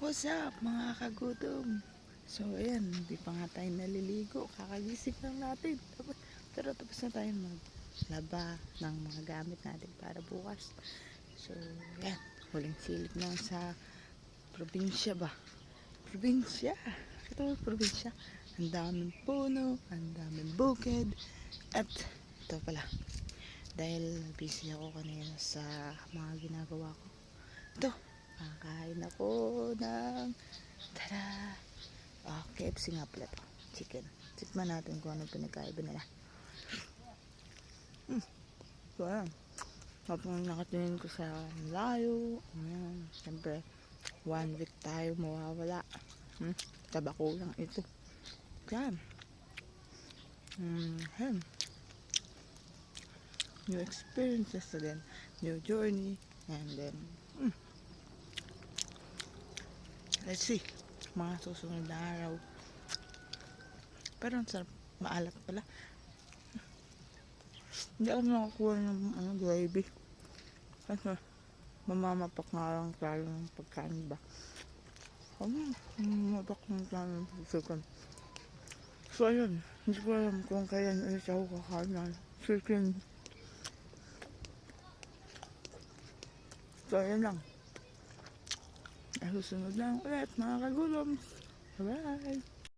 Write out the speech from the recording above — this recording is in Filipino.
What's up mga kagutom? So ayan, hindi pa nga tayo naliligo. Kakagising lang natin. Pero tapos na tayo maglaba ng mga gamit natin para bukas. So ayan, huling silip na sa probinsya ba? Probinsya! Ito probinsya. Ang daming puno, ang daming bukid. At ito pala, dahil busy ako kanina sa mga ginagawa ko. Ito, kakain ako ng tada! KFC nga pala to. Chicken. Tikman natin kung anong pinagkaiba nila. So ayan. Habang nakatingin ko sa layo. Ayan. Siyempre, 1 week tayo mawawala. Tabako lang ito. Ayan. Ayan. New experiences again. New journey. And then, let's see. Mga susunod na araw. Pero ang sarap. Maalat pala. Hindi ako nakakuha ng gravy. Kasi mamamapak nga lang tayo ng pagkain ba. Mamapak lang tayo ng pagkain. So ayun. Hindi ko alam kung kailan ulit ako kakain ng chicken. So ayun lang. Ay susunod lang ulit mga kagulom. Bye bye.